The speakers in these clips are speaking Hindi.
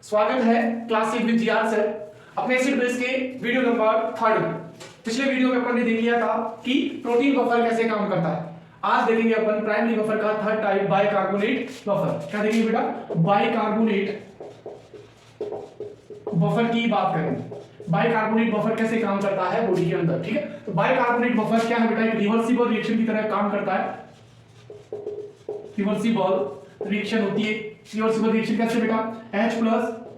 स्वागत है क्लास 8 विद जीआर सर अपने एसिड बेस के वीडियो नंबर 3 में। पिछले वीडियो में अपन ने देख लिया था कि प्रोटीन बफर कैसे काम करता है। आज देखेंगे अपन प्राइमरी बफर का थर्ड टाइप बाइकार्बोनेट बफर। क्या देखेंगे बेटा? बाइकार्बोनेट बफर की बात करेंगे। बाइकार्बोनेट बफर कैसे काम करता है बॉडी के अंदर, ठीक है। तो बाइकार्बोनेट बफर क्या है बेटा? एक रिवर्सिबल रिएक्शन की तरह काम करता है। रिवर्सिबल रिएक्शन होती है। रिवर्सिबल रिएक्शन कैसे बेटा? H+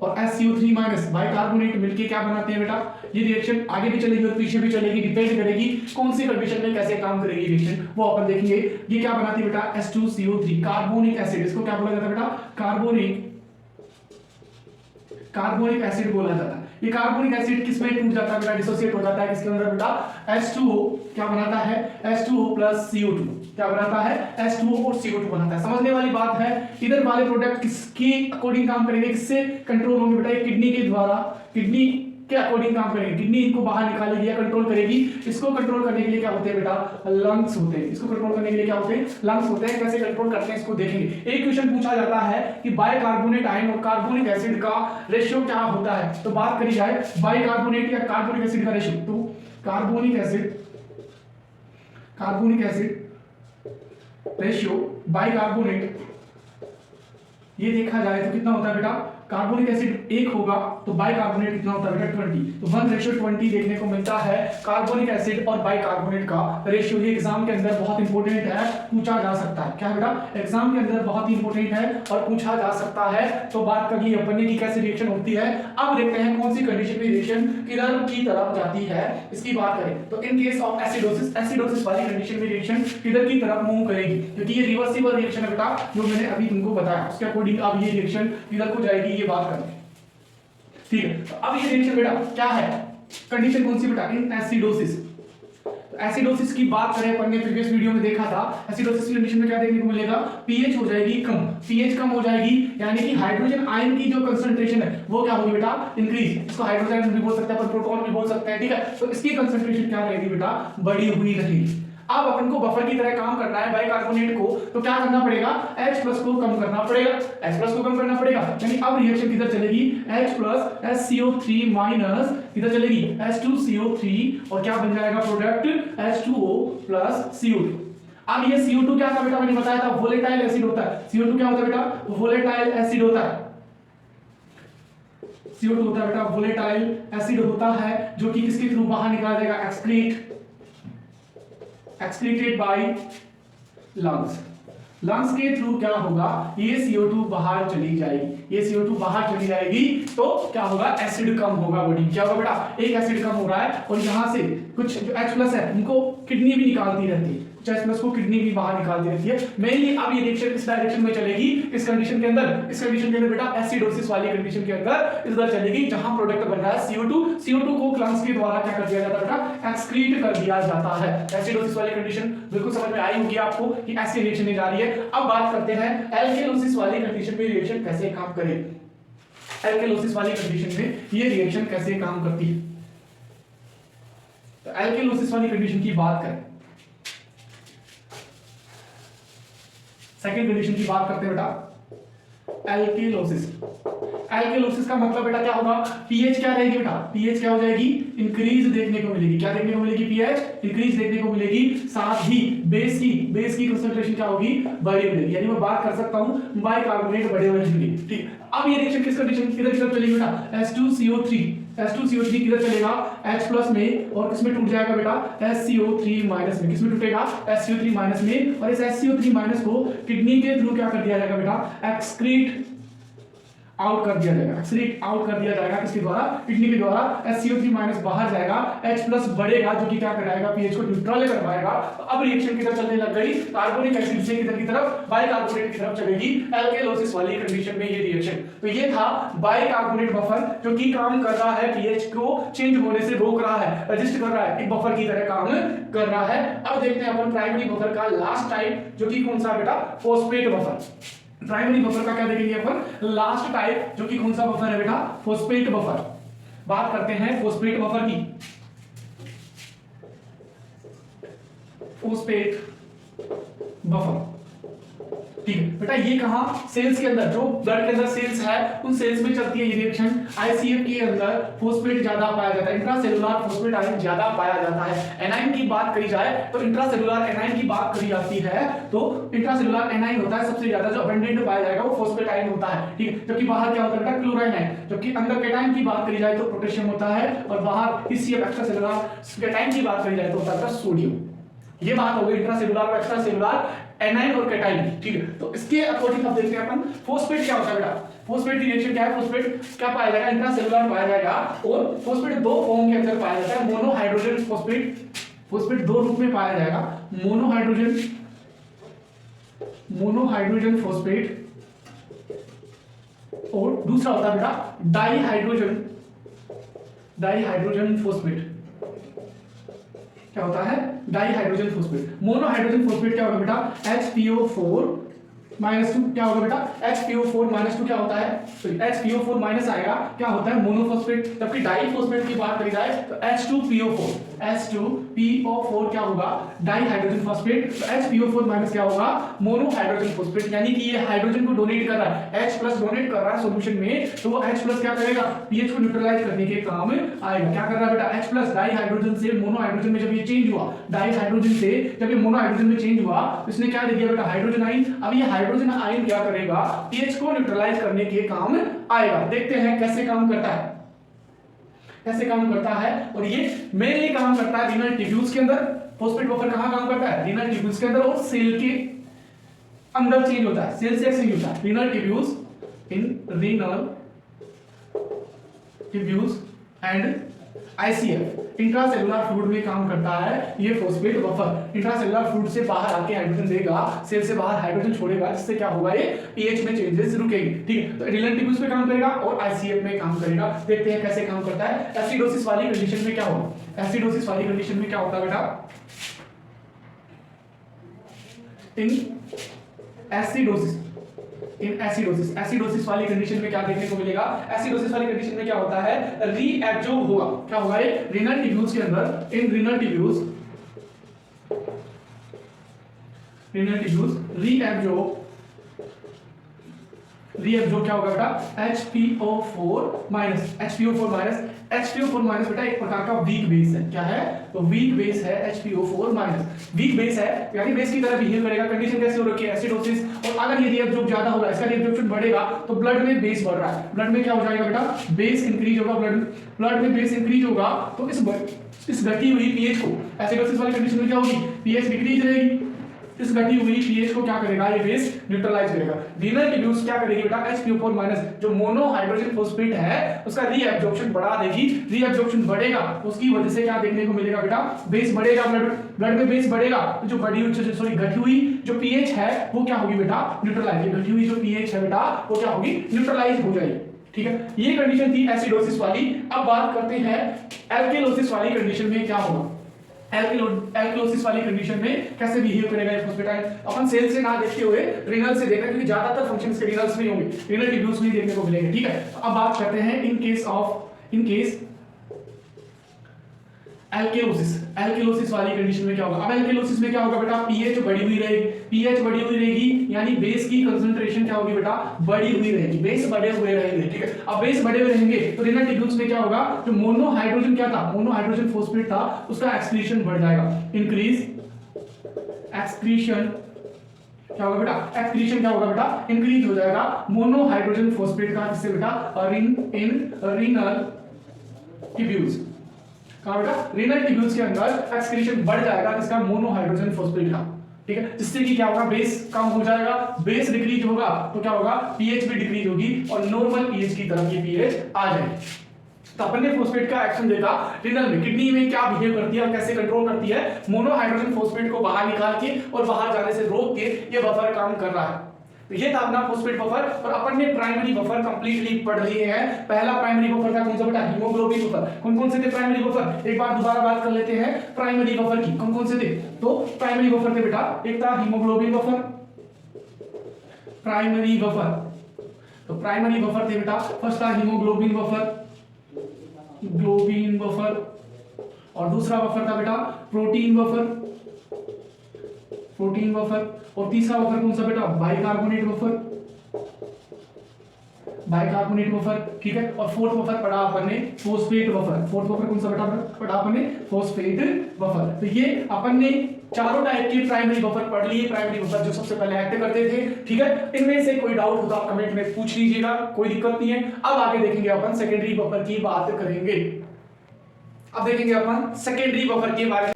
और SCO3- बाइकार्बोनेट मिलके क्या बनाते हैं बेटा? ये रिएक्शन आगे भी चलेगी और पीछे भी चलेगी, डिपेंड करेगी कौन सी कंडीशन में कैसे काम करेगी रिएक्शन, वो अपन देखेंगे। ये क्या बनाती है बेटा? H2CO3 carbonic acid. इसको क्या बोला जाता है बेटा? कार्बोनिक एसिड बोला जाता है। ये कार्बोनिक एसिड किसमें टूट जाता है बेटा? डिसोसिएट हो जाता है किसके अंदर बेटा? H2O क्या बनाता है? H2O + CO2 क्या बनाता है? H2O और CO2 बनाता है। समझने वाली बात है। इधर वाले प्रोडक्ट किसके अकॉर्डिंग काम करेंगे, किससे कंट्रोल होंगे बेटा? किडनी के द्वारा, किडनी के अकॉर्डिंग काम करेंगे। किडनी इनको बाहर निकालेगी या कंट्रोल करेगी। इसको कंट्रोल करने के लिए क्या होते हैं बेटा? लंग्स होते हैं। इसको कंट्रोल करने के लिए क्या होते हैं? लंग्स होते हैं। कैसे कंट्रोल करते हैं इसको देखेंगे। एक क्वेश्चन पूछा जाता है कि बाइकार्बोनेट आयन और कार्बोनिक एसिड का रेशियो क्या होता है। तो बात करी जाए बाइकार्बोनेट या कार्बोनिक एसिड का रेशियो, तो कार्बोनिक एसिड रेशियो बाइकार्बोनेट ये देखा जाए तो कितना होता है बेटा? कार्बोनिक एसिड 1 होगा तो बाइकार्बोनेट कितना होता है बेटा? 20। तो 1:20 देखने को मिलता है कार्बोनिक एसिड और बाइकार्बोनेट का रेशियो। ये एग्जाम के अंदर बहुत इंपॉर्टेंट है, पूछा जा सकता है। क्या है बेटा? एग्जाम के अंदर बहुत ही इंपॉर्टेंट है और पूछा जा सकता है। तो बात करिए अपन ने कि कैसे रिएक्शन होती है। अब देखते हैं कौन सी कंडीशन में रिएक्शन किधर की तरफ जाती है, इसकी बात करें तो इन केस ऑफ एसिडोसिस वाली कंडीशन में रिएक्शन किधर की तरफ मूव करेगी, क्योंकि ये रिवर्सिबल रिएक्शन है बेटा जो मैंने अभी तुमको बताया। उसके अकॉर्डिंग अब ये रिएक्शन किधर को जाएगी ये बात करें, ठीक है। तो अब ये रिएक्शन बेटा क्या है? कंडीशन कौन सी बेटा? इन एसिडोसिस। एसिडोसिस की बात करें अपन ने प्रीवियस वीडियो में देखा था। एसिडोसिस की कंडीशन में क्या देखने को मिलेगा? पीएच हो जाएगी कम। पीएच कम हो जाएगी यानी कि हाइड्रोजन आयन की जो कंसंट्रेशन है वो क्या होगी बेटा? इंक्रीज। इसको हाइड्रोजन आयन भी बोल सकते हैं, अपन प्रोटॉन भी बोल सकते हैं, ठीक है। तो इसकी कंसंट्रेशन क्या रहेगी बेटा? बढ़ी हुई रहेगी। अब अपन को बफर की तरह काम करना है बाइकार्बोनेट को, तो क्या करना पड़ेगा? H+ को कम करना पड़ेगा। H+ को कम करना पड़ेगा यानी अब रिएक्शन किधर चलेगी? H+ SCO3- किधर चलेगी? H2CO3 और क्या बन जाएगा प्रोडक्ट? H2O + CO2। अब ये CO2 क्या था बेटा? मैंने बताया था वोलेटाइल एसिड होता है। CO2 क्या होता है बेटा? वोलेटाइल एसिड होता है। CO2 होता है बेटा वोलेटाइल एसिड होता है, जो कि किसके थ्रू बाहर निकाला जाएगा? Excreted by lungs. लंग्स के थ्रू क्या होगा? ये CO2 बाहर चली जाएगी। ये CO2 बाहर चली जाएगी तो क्या होगा? एसिड कम होगा बॉडी। क्या होगा बेटा? एक एसिड कम हो रहा है और यहां से कुछ जो H+ है उनको किडनी भी निकालती रहती है, H+ को किडनी भी बाहर निकालती रहती है। मेनली अब ये रिएक्शन इस डायरेक्शन में चलेगी। इस कंडीशन के अंदर बेटा एसिडोसिस वाली कंडीशन के अंदर इधर चलेगी जहां प्रोडक्ट बन रहा है CO2 को लंग्स के द्वारा क्या कर दिया जाता है बेटा? एक्सक्रीट कर दिया जाता है। एसिडोसिस वाली कंडीशन बिल्कुल समझ में आई होगी आपको कि ऐसी रिएक्शन नहीं जा रही है। अब बात करते हैं एल्केनोसिस वाली कंडीशन में रिएक्शन कैसे काम करेगी। एल्केनोसिस वाली कंडीशन में ये रिएक्शन कैसे काम करती है। तो एल्केनोसिस वाली कंडीशन की बात करें, सेकेंड कंडीशन की बात करते हैं बेटा एल्केनोसिस। एल्केनोसिस का मतलब बेटा क्या होगा? पीएच क्या रहेगी बेटा? पीएच क्या हो जाएगी? इंक्रीज देखने को मिलेगी। क्या देखने को मिलेगी? पीएच इंक्रीज देखने को मिलेगी। साथ ही बेस की कंसंट्रेशन क्या होगी? बढ़ी मिलेगी। यानी मैं बात कर सकता हूं बाइकार्बोनेट बढ़े हुए मिलेगी, ठीक। अब ये रिएक्शन किस कंडीशन किधर चलेगी बेटा? H2CO3 किधर चलेगा? H+ में और किसमें टूट जाएगा बेटा? SCO3- में। किसमें टूटेगा? SCO3- में। और इस SCO3- को किडनी के थ्रू क्या कर दिया जाएगा बेटा? एक्सक्रीट आउट कर दिया जाएगा। किसके द्वारा? किडनी के द्वारा। SCO3- बाहर जाएगा, H+ बढ़ेगा जो कि क्या कराएगा? पीएच को न्यूट्रल करवाएगा। तो अब रिएक्शन किधर चलने लग गई? कार्बोनिक एसिड से किधर की तरफ? बाइकार्बोनेट की तरफ चलेगी एल्केनोसिस वाली कंडीशन में ये रिएक्शन। तो ये था बाइकार्बोनेट बफर जो कि काम कर रहा है, पीएच को चेंज होने से रोक रहा है, रजिस्ट कर रहा है, एक बफर की तरह काम कर रहा है। अब देखते हैं अपन प्राइमरी बफर का लास्ट टाइप जो कि कौन सा बेटा? Phosphate buffer. प्राइमरी बफर का क्या देखेंगे अपन? लास्ट टाइप जो कि कौन सा बफर है बेटा? Phosphate buffer. बात करते हैं फॉस्फेट बफर की। फॉस्फेट बफर ठीक है बेटा, ये कहां सेल्स के अंदर, जो ब्लड के अंदर सेल्स है उन सेल्स में चलती है ये रिएक्शन। आईसीएफ के अंदर फोस्फेट ज्यादा पाया जाता है, इंट्रासेलुलर फोस्फेट आयन ज्यादा पाया जाता है। एनाइन की बात करी जाए तो इंट्रासेलुलर एनाइन की बात करी जाती है तो इंट्रासेलुलर एनाइन होता है सबसे ज्यादा, जो अबंडेंट पाया जाएगा वो फोस्फेट आयन होता है। ठीक है, जबकि बाहर क्या होता है बेटा, क्लोराइन है। जबकि अंदर कैटायन की बात करी जाए तो पोटेशियम होता है, और बाहर पीसीएफ एक्स्ट्रासेलुलर कैटायन की बात करी जाए तो होता है सोडियम। ये बात हो गई इंट्रासेलुलर और एक्स्ट्रासेलुलर एनाइन और कैटायन। ठीक है, तो इसके अकॉर्डिंग अब देखते हैं अपन फोस्फेट क्या होता है बेटा। फोस्फेट की रिएक्शन क्या है, फोस्फेट क्या पाया जाएगा, इंट्रासेलुलर पाया जाएगा, और फोस्फेट दो फॉर्म के अंदर पाया जाता है, मोनोहाइड्रोजन फोस्फेट। फोस्फेट दो रूप में पाया जाएगा, मोनोहाइड्रोजन फोस्फेट, और दूसरा होता है बेटा डाइहाइड्रोजन फोस्फेट। क्या होता है, डाइहाइड्रोजन फोस्फेट। मोनोहाइड्रोजन फोस्फेट क्या होगा बेटा, HPO4 -2 क्या होगा बेटा, HPO4 -2 क्या होता है, सॉरी HPO4 माइनस आएगा, क्या होता है मोनोफॉस्फेट। जबकि डाइफॉस्फेट की बात करी जाए तो H2PO4 क्या होगा, डाइहाइड्रोजन फॉस्फेट। तो HPO4 माइनस क्या होगा, मोनोहाइड्रोजन फॉस्फेट। यानी कि ये हाइड्रोजन को डोनेट कर रहा है, H+ डोनेट कर रहा है सॉल्यूशन में, तो वो H+ क्या करेगा, पीएच को न्यूट्रलाइज करने के काम आएगा। क्या कर रहा है बेटा, H+ डाइहाइड्रोजन से मोनोहाइड्रोजन में जब ये चेंज हुआ, डाइहाइड्रोजन से जब ये मोनोहाइड्रोजन में चेंज हुआ, इसने क्या दे दिया बेटा, हाइड्रोजन आयन। अब ये हाइड्रोजन आयन क्या करेगा, पीएच को न्यूट्रलाइज करने के काम आएगा। देखते हैं कैसे काम करता है, कैसे काम करता है। और ये मेनली काम करता है रीनल ट्यूब्यूल्स के अंदर। फोस्फेट बफर कहां काम करता है, रीनल ट्यूब्यूल्स के अंदर, और सेल के अंदर चेंज होता है, सेल से एक्सचेंज होता है। Renal tubules, in renal tubules and ICF, intracellular fluid में काम करता है ये फोस्फेट बफर। इंट्रासेलुलर फ्लूइड से बाहर आके हाइड्रोजन देगा, सेल से बाहर हाइड्रोजन छोड़ेगा, जिससे क्या होगा, ये पीएच में चेंजेस रुकेगी। ठीक है, तो रीनल ट्यूब्यूल्स में काम करेगा और आईसीएफ में काम करेगा। देखते हैं कैसे काम करता है। एसिडोसिस वाली कंडीशन में क्या होगा, एसिडोसिस वाली कंडीशन में क्या होता है बेटा, एसिडोसिस वाली कंडीशन में क्या देखने को मिलेगा, एसिडोसिस वाली कंडीशन में क्या होता है, रीएब्जॉर्ब होगा। क्या होगा, ये रीनल ट्यूब्यूल्स के अंदर, इन रीनल ट्यूब्यूल्स रीएब्जॉर्ब क्या होगा बेटा, HPO4 माइनस बेटा एक प्रकार का वीक बेस है। क्या है, तो वीक बेस है HPO4 माइनस, वीक बेस है यानी बेस की तरह बिहेव करेगा। कंडीशन कैसे हो रखी है, एसिडोसिस। और अगर ये रीएब्जॉर्ब ज्यादा होगा, इसका रीएब्जॉर्प्शन बढ़ेगा तो ब्लड में बेस बढ़ रहा है, ब्लड में क्या हो जाएगा बेटा, बेस इंक्रीज होगा, ब्लड में बेस इंक्रीज होगा, तो इस घटी हुई पीएच को, एसिडोसिस वाली कंडीशन में क्या होगी, पीएच डिक्रीज रहेगी। इस घटी हुई पीएच को क्या करेगा, ये बेस न्यूट्रलाइज करेगा। रीनल ट्यूब्यूल्स क्या करेगी बेटा, HPO4 माइनस जो मोनोहाइड्रोजन फोस्फेट है उसका रीएब्जॉर्प्शन बढ़ा देगी। रीएब्जॉर्प्शन बढ़ेगा, उसकी वजह से क्या देखने को मिलेगा बेटा, बेस बढ़ेगा, ब्लड में बेस बढ़ेगा, तो जो घटी हुई जो पीएच है वो क्या होगी बेटा, न्यूट्रलाइज। घटी हुई जो पीएच है बेटा वो क्या होगी, न्यूट्रलाइज हो जाएगी। ठीक है, ये कंडीशन थी एसिडोसिस वाली। अब बात करते हैं एल्केलोसिस वाली कंडीशन में क्या होगा। एल्केलोसिस वाली कंडीशन में कैसे बिहेव करेगा ये फोस्फेट आयन, अपन सेल से ना देखते हुए रीनल से देखना, क्योंकि ज्यादातर फंक्शंस के रीनल्स में होंगे, रीनल ट्यूब्यूल्स में देखने को मिलेंगे। ठीक है, अब बात करते हैं इन केस एल्केलोसिस वाली कंडीशन में क्या होगा। अब एल्केलोसिस में क्या होगा बेटा, पीएच बढ़ी हुई रहेगी, यानी बेस की कंसंट्रेशन क्या होगी बेटा, बढ़ी हुई रहेगी, बेस बढ़े हुए रहेंगे। ठीक है, अब बेस बढ़े हुए रहेंगे तो रीनल ट्यूब्यूल्स में क्या होगा, जो मोनोहाइड्रोजन क्या था, मोनोहाइड्रोजन फोस्फेट था, उसका एक्सक्रीशन बढ़ जाएगा, इंक्रीज एक्सक्रीशन। क्या होगा बेटा, एक्सक्रीशन क्या होगा बेटा, इंक्रीज हो जाएगा मोनोहाइड्रोजन फोस्फेट का, किससे बेटा, रीनल ट्यूब्यूल्स कहां बेटा, रीनल ट्यूब्यूल्स के अंदर एक्सक्रीशन बढ़ जाएगा किसका, मोनोहाइड्रोजन फोस्फेट का। ठीक है, जिससे कि क्या होगा, बेस कम हो जाएगा, बेस डिक्रीज होगा तो क्या होगा, पीएच भी डिक्रीज होगी और नॉर्मल पीएच की तरफ ये पीएच आ जाएगी। तो अपन ने फोस्फेट का एक्शन देखा रीनल में, किडनी में क्या बिहेव करती है और कैसे कंट्रोल करती है, मोनोहाइड्रोजन फोस्फेट को बाहर निकाल के और बाहर जाने से रोक के ये बफर काम कर रहा है। तो ये था अपना फोस्फेट बफर, और अपन ने प्राइमरी बफर कंप्लीटली पढ़ लिए हैं। पहला प्राइमरी बफर था कौन सा बेटा, हीमोग्लोबिन बफर। कौन कौन से थे प्राइमरी बफर, एक बार दोबारा बात कर लेते हैं प्राइमरी बफर की, कौन कौन से थे। तो प्राइमरी बफर थे बेटा, एक था हीमोग्लोबिन बफर, प्राइमरी बफर। तो प्राइमरी बफर थे बेटा, फर्स्ट था हीमोग्लोबिन बफर, और दूसरा बफर था बेटा प्रोटीन बफर, और तीसरा बफर कौन सा बेटा, बाइकार्बोनेट बफर, बाइकार्बोनेट बफर, ठीक है। और फोर्थ बफर पढ़ा अपन ने फॉस्फेट बफर, फोर्थ बफर कौन सा बेटा पढ़ा अपन ने, फॉस्फेट बफर। तो ये अपन ने चारों टाइप के प्राइमरी बफर पढ़ लिए, प्राइमरी बफर जो सबसे पहले एक्ट करते थे, ठीक है। इनमें से कोई डाउट होता कमेंट में पूछ लीजिएगा, कोई दिक्कत नहीं है। अब आगे देखेंगे अपन सेकेंडरी बफर की बात करेंगे। अब देखेंगे अपन सेकेंडरी बफर के बारे में।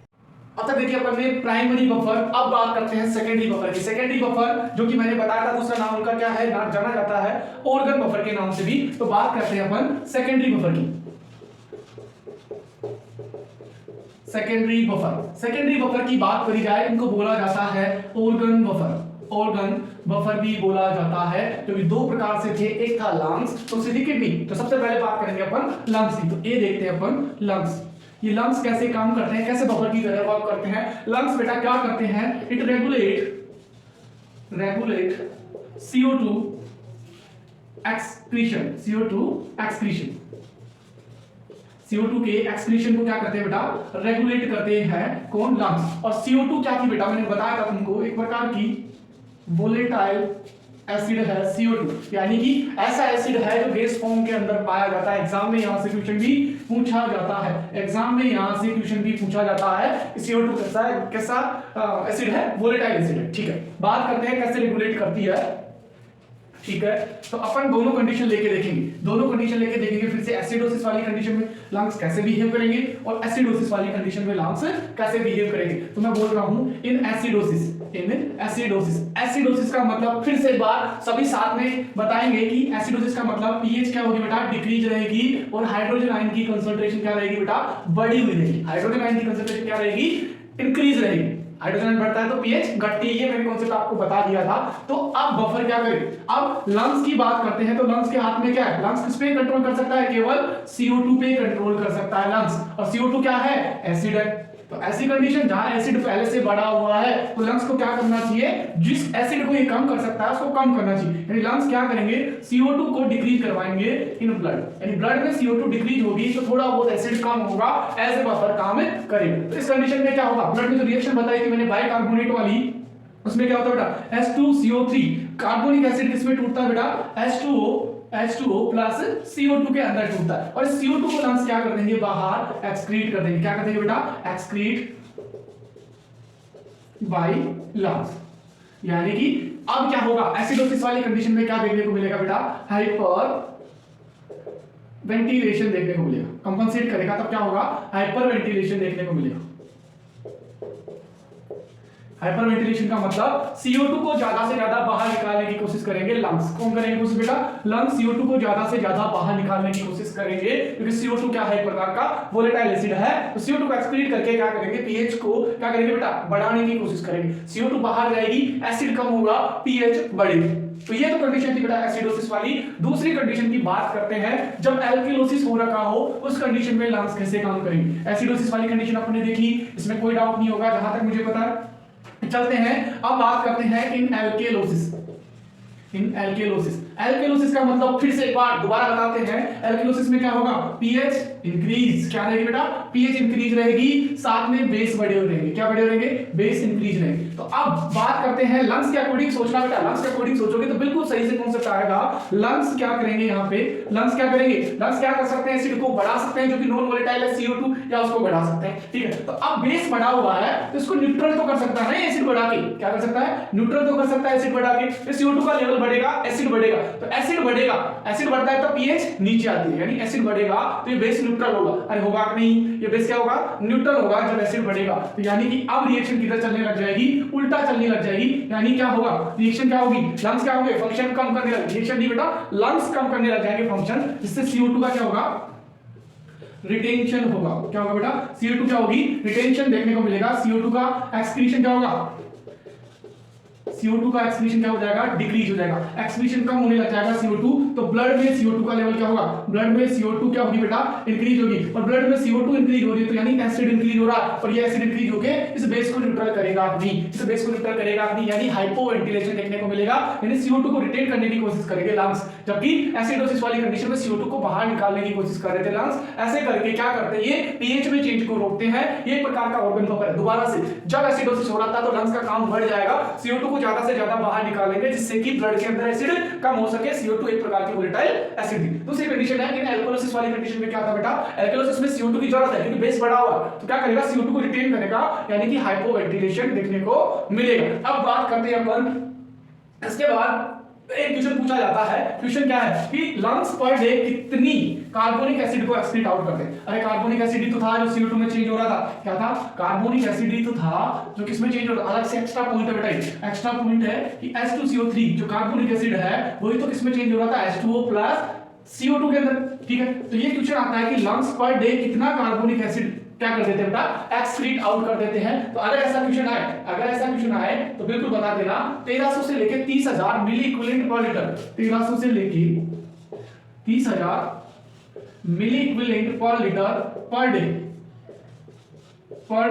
अब तक देखिए अपन ने प्राइमरी बफर, अब बात करते हैं सेकेंडरी बफर की। सेकेंडरी बफर जो कि मैंने बताया था दूसरा नाम उनका क्या है, जाना जाता है ऑर्गन बफर के नाम से भी। तो बात करते हैं अपन सेकेंडरी बफर की। सेकेंडरी बफर, सेकेंडरी बफर की बात करी जाए, इनको बोला जाता है ऑर्गन बफर, ऑर्गन बफर भी बोला जाता है, जो कि दो प्रकार से थे, एक था लंग्स, दूसरी थी किडनी। तो सबसे पहले बात करेंगे अपन लंग्स की। तो ये देखते हैं अपन लंग्स, ये लंग्स कैसे काम करते हैं, कैसे बफर की तरह वर्क करते हैं। लंग्स बेटा क्या करते हैं, it regulate CO2 excretion, CO2 excretion, CO2 के एक्सक्रीशन को क्या करते हैं बेटा, रेगुलेट करते हैं कौन, लंग्स। और CO2 क्या थी बेटा, मैंने बताया था तुमको, एक प्रकार की वोलेटाइल एसिड है CO2, यानी कि ऐसा एसिड है जो गैस फॉर्म के अंदर पाया जाता है। एग्जाम में यहां से क्वेश्चन भी पूछा जाता है, एग्जाम में यहां से क्वेश्चन भी पूछा जाता है कि CO2 कैसा है, कैसा एसिड है, वोलेटाइल एसिड है, ठीक है। बात करते हैं कैसे रेगुलेट करती है, ठीक है। तो अपन दोनों कंडीशन लेके देखेंगे, दोनों कंडीशन लेके देखेंगे फिर से। एसिडोसिस वाली कंडीशन में लंग्स कैसे बिहेव करेंगे और एसिडोसिस वाली कंडीशन में लंग्स कैसे बिहेव करेंगे। तो मैं बोल रहा हूं इन एसिडोसिस, इन एसिडोसिस। एसिडोसिस का मतलब फिर से एक बार सभी साथ में बताएंगे कि एसिडोसिस का मतलब पीएच क्या होगी बेटा, डिक्रीज रहेगी, और हाइड्रोजन आयन की कंसंट्रेशन क्या रहेगी बेटा, बढ़ी हुई रहेगी। हाइड्रोजन आयन की कंसंट्रेशन क्या रहेगी, इंक्रीज रहेगी। हाइड्रोजन आयन बढ़ता है तो पीएच घटती है, ये मैंने कॉन्सेप्ट आपको बता दिया था। तो अब बफर क्या करे, अब लंग्स की बात करते हैं। तो लंग्स के हाथ में क्या है, लंग्स किस पे कंट्रोल कर सकता है, केवल CO2 पे कंट्रोल कर सकता है लंग्स। और CO2 क्या है, एसिड है। तो ऐसी कंडीशन जहां एसिड पहले से बढ़ा हुआ है, तो लंग्स को क्या करना चाहिए, जिस एसिड को ये कम कर सकता है उसको कम करना चाहिए। यानी लंग्स क्या करेंगे, CO2 को डिक्रीज करवाएंगे इन ब्लड, यानी ब्लड में CO2 डिक्रीज होगी तो थोड़ा बहुत एसिड कम होगा, एज ए बफर काम करेगा। तो इस कंडीशन में क्या होगा, ब्लड में जो रिएक्शन बताई थी मैंने बाइकार्बोनेट वाली, उसमें क्या होता है बेटा, H2CO3, कार्बोनिक एसिड किसमें टूटता है बेटा, H2O प्लस CO2 के अंदर टूटता है। और इस CO2 को लंग्स क्या कर देंगे, बाहर एक्सक्रीट कर देंगे। क्या कर देंगे बेटा, एक्सक्रीट बाय लंग्स। यानी कि अब क्या होगा, एसिडोसिस वाली कंडीशन में क्या देखने को मिलेगा बेटा, हाइपर वेंटिलेशन देखने को मिलेगा। कंपनसेट करेगा तब क्या होगा, हाइपर वेंटिलेशन देखने को मिलेगा। हाइपर वेंटिलेशन का मतलब CO2 को ज्यादा से ज्यादा बाहर निकालने की कोशिश करेंगे लंग्स। कौन करेंगे कोशिश बेटा, लंग्स CO2 को ज्यादा से ज्यादा बाहर निकालने की कोशिश करेंगे, क्योंकि CO2 क्या है, एक प्रकार का वोलेटाइल एसिड है। तो CO2 को एक्सक्रीट करके क्या करेंगे, पीएच को क्या करेंगे बेटा, बढ़ाने की कोशिश करेंगे। CO2 बाहर जाएगी, एसिड कम होगा, पीएच बढ़ेगी। तो ये तो कंडीशन थी बेटा एसिडोसिस वाली। दूसरी कंडीशन की बात करते हैं, जब एल्किलोसिस हो रखा हो उस कंडीशन में लंग्स कैसे काम करेंगे। एसिडोसिस वाली कंडीशन आपने देखी, इसमें कोई डाउट नहीं होगा जहां तक मुझे पता है। चलते हैं अब बात करते हैं इन एल्केलोसिस। इन एल्केलोसिस, एल्केलोसिस का मतलब फिर से एक बार दोबारा बताते हैं। एल्केलोसिस में क्या होगा, पीएच इंक्रीज, क्या रहेगी बेटा, पीएच इंक्रीज रहेगी, साथ में बेस बढ़े हुए रहेंगे। क्या बढ़े हुए रहेंगे, बेस इंक्रीज रहेंगे। तो अब बात करते हैं लंग्स के अकॉर्डिंग सोचना बेटा, लंग्स के अकॉर्डिंग सोचोगे तो बिल्कुल सही से कॉन्सेप्ट आएगा। लंग्स क्या करेंगे, यहाँ पे लंग्स क्या करेंगे, लंग्स क्या कर सकते हैं, एसिड को बढ़ा सकते हैं जो कि नॉन वोलेटाइल है CO2, या उसको बढ़ा सकते हैं, ठीक है। तो अब बेस बढ़ा हुआ है तो इसको न्यूट्रल तो कर सकता है ना एसिड बढ़ा के, क्या कर सकता है, न्यूट्रल तो कर सकता है एसिड बढ़ा के। तो CO2 का लेवल बढ़ेगा, एसिड बढ़ेगा, तो एसिड बढ़ेगा, एसिड बढ़ता है तो पीएच नीचे आती है, यानी एसिड बढ़ेगा तो ये बेस न्यूट्रल होगा। अरे होगा कि नहीं, ये बेस क्या होगा, न्यूट्रल होगा जब एसिड बढ़ेगा। तो यानी कि अब रिएक्शन किधर चलने लग जाएगी, उल्टा चलने लग जाएगी। यानी क्या होगा, रिएक्शन क्या होगी, लंग्स क्या होंगे, फंक्शन कम करने लग, रिएक्शन नहीं बेटा, लंग्स कम करने लग जाएंगे फंक्शन, जिससे CO2 का क्या होगा, रिटेंशन होगा। क्या होगा बेटा, CO2 क्या होगी, रिटेंशन देखने को मिलेगा। CO2 का एक्सक्रीशन क्या होगा, CO2 का एक्सक्रीशन क्या हो जाएगा, डिक्रीज हो जाएगा, एक्सक्रीशन कम होने लग जाएगा CO2, तो ब्लड में CO2 का लेवल क्या होगा, ब्लड में CO2 क्या होगी बेटा, इंक्रीज होगी। और ब्लड में CO2 इंक्रीज हो रही है तो यानी एसिड इंक्रीज हो रहा है, और ये एसिड इंक्रीज होके इस बेस को न्यूट्रल करेगा नहीं, इस बेस को न्यूट्रल करेगा नहीं, यानी हाइपोवेंटिलेशन देखने को मिलेगा, यानी CO2 को रिटेन करने की कोशिश करेंगे लंग्स। जबकि एसिडोसिस वाली कंडीशन में CO2 को बाहर निकालने की कोशिश कर रहे थे लंग्स। ऐसे करके क्या करते हैं, ये पीएच में चेंज को रोकते हैं। ये एक प्रकार का ऑर्गन बफर है। दोबारा से जब एसिडोसिस हो रहा था तो लंग्स का काम बढ़ जाएगा, CO2 को को ज्यादा से ज्यादा बाहर निकालेंगे जिससे कि ब्लड के अंदर एसिड कम हो सके। CO2 एक प्रकार की वोलेटाइल एसिड थी। दूसरी कंडीशन है कि एल्कोलिसिस वाली कंडीशन में क्या था बेटा, एल्कोलिसिस में CO2 की जरूरत है क्योंकि बेस बढ़ा हुआ, तो क्या करेगा, CO2 को रिटेन करेगा, यानी कि हाइपोवेंटिलेशन देखने को मिलेगा। अब बात करते हैं अपन, इसके बाद एक क्वेश्चन पूछा जाता है, क्वेश्चन क्या है कि लंग्स पर डे कितनी कार्बोनिक एसिड को एक्सक्रीट आउट करते हैं। अरे कार्बोनिक एसिड ही तो था जो CO2 में चेंज हो रहा था, क्या था, कार्बोनिक एसिड ही तो था जो किसमें चेंज हो रहा था। अलग से एक्स्ट्रा पॉइंट है बेटा, एक्स्ट्रा पॉइंट है कि H2CO3 जो कार्बोनिक एसिड है वही तो किसमें चेंज हो रहा था, H2O प्लस CO2 के अंदर, ठीक है। तो ये क्वेश्चन आता है कि लंग्स पर डे कितना कार्बोनिक एसिड क्या कर देते हैं बेटा, एक्सक्रीट आउट कर देते हैं। तो अगर ऐसा क्वेश्चन आए तो बिल्कुल बता देना, 1300 से लेके 30,000 मिली इक्विवेलेंट पर लीटर, 1300 से लेके 30,000 milliequivalent per litre per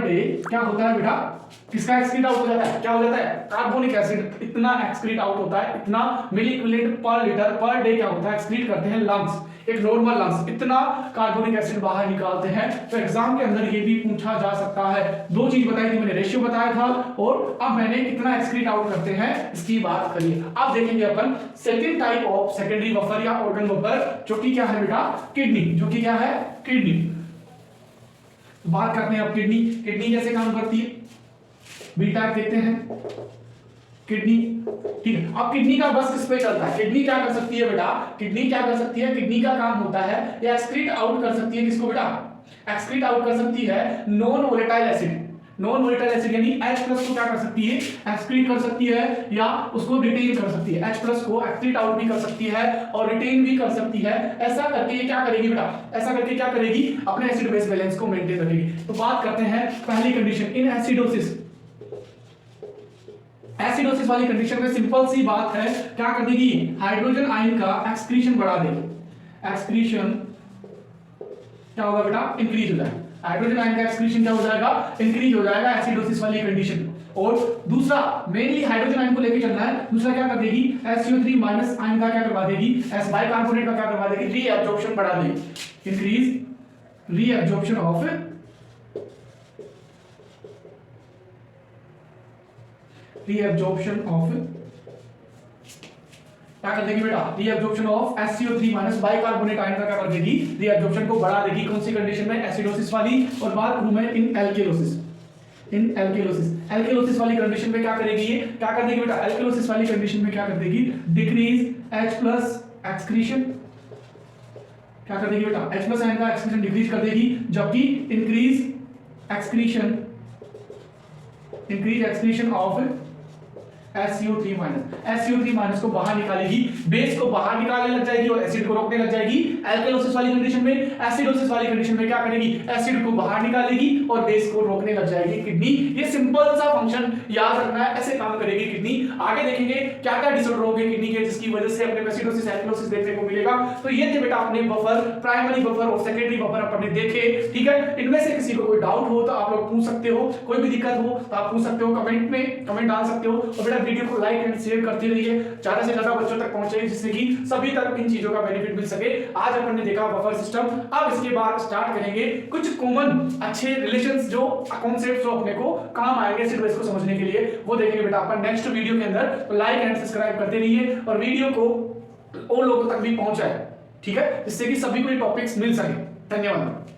day क्या होता है बेटा, किसका एक्सक्रीट आउट हो जाता है, क्या हो जाता है, कार्बोनिक एसिड इतना एक्सक्रीट आउट होता है, इतना milliequivalent per litre per day क्या होता है, एक्सक्रीट करते हैं लंग्स, एक नॉर्मल लंग्स इतना कार्बोनिक एसिड बाहर निकालते हैं। तो एग्जाम के अंदर ये भी पूछा जा सकता है। दो चीज बताई थी मैंने, रेशियो बताया था और अब मैंने कितना एक्सक्रीट आउट करते हैं इसकी बात करिए। अब देखेंगे अपन second type of secondary buffer या ऑर्गन बफर, जो कि क्या है बेटा, किडनी, जो कि क्या है, किडनी। बात करते हैं अब किडनी कैसे काम करती है, बीटा देखते हैं किडनी, ठीक है। अब किडनी का बस किस पे चलता है, किडनी क्या कर सकती है बेटा, किडनी का काम होता है ये एक्सक्रीट आउट कर सकती है, किसको बेटा, एक्सक्रीट आउट कर सकती है नॉन वोलेटाइल एसिड यानी H+ को क्या कर सकती है, एक्सक्रीट कर सकती है या उसको रिटेन कर सकती है। H+ को एक्सक्रीट आउट भी कर सकती है और रिटेन भी कर सकती है। ऐसा करके ये क्या करेगी बेटा, अपने एसिड बेस बैलेंस को मेंटेन रखेगी। तो बात करते हैं पहली कंडीशन, इन एसिडोसिस वाली कंडीशन में सिंपल सी बात है, क्या कर देगी, हाइड्रोजन आयन का एक्सक्रीशन बढ़ा देगी। एक्सक्रीशन क्या होगा बेटा, इंक्रीज हो जाएगा। हाइड्रोजन आयन का एक्सक्रीशन क्या हो जाएगा, इंक्रीज हो जाएगा एसिडोसिस वाली कंडीशन। और दूसरा मेनली हाइड्रोजन आयन को लेके चलना है, दूसरा क्या कर देगी, SO3 माइनस आयन का क्या करवा देगी, S बाइकार्बोनेट का क्या करवा देगी, रीएब्जॉर्प्शन बढ़ा देगी, इंक्रीज रीएब्जॉर्प्शन ऑफ क्या कर देगी बेटा, reabsorption of SCO3 minus bicarbonate ion का क्या कर देगी, रीएब्जॉर्प्शन को बढ़ा देगी। कौन सी कंडीशन में, एसिडोसिस वाली। और बात करूं मैं इन एल्केलोसिस वाली कंडीशन में क्या करेगी, ये क्या कर देगी बेटा, एल्केलोसिस वाली कंडीशन में क्या कर देगी, डिक्रीज H+ एक्सक्रीशन, क्या कर देगी बेटा, H+ आयन का एक्सक्रीशन डिक्रीज कर देगी, जबकि increase excretion of SO3 minus को बाहर निकालेगी, बेस को बाहर निकालने लग जाएगी और एसिड को रोकने लग जाएगी। एल्केलोसिस वाली कंडीशन में, एसिडोसिस वाली कंडीशन में क्या करेगी, एसिड को बाहर निकालेगी और बेस को रोकने लग जाएगी किडनी। ये सिंपल सा फंक्शन याद रखना है, ऐसे काम करेगी किडनी। आगे देखेंगे क्या क्या डिसऑर्डर होंगे किडनी के जिसकी वजह से अपने एसिडोसिस एल्केलोसिस देखने को मिलेगा। तो ये थे बेटा अपने बफर, प्राइमरी बफर और सेकेंडरी बफर अपने देखे, ठीक है। इनमें से किसी को कोई डाउट हो तो आप लोग पूछ सकते हो, कोई भी दिक्कत हो तो आप पूछ सकते हो, कमेंट डाल सकते हो। और बेटा वीडियो को लाइक एंड शेयर करते रहिए, ज्यादा से ज्यादा बच्चों तक पहुंचे जिससे कि सभी तक इन चीजों का बेनिफिट मिल सके। आज अपन ने देखा बफर सिस्टम, अब इसके बाद स्टार्ट करेंगे कुछ कॉमन अच्छे रिलेशंस जो कॉन्सेप्ट्स जो अपने को काम आएंगे एसिड बेस को समझने के लिए, वो देखेंगे बेटा अपन नेक्स्ट वीडियो के अंदर। तो लाइक एंड सब्सक्राइब करते रहिए और वीडियो को और लोगों तक भी पहुंचाए, ठीक है, जिससे कि सभी को ये टॉपिक्स मिल सके। धन्यवाद।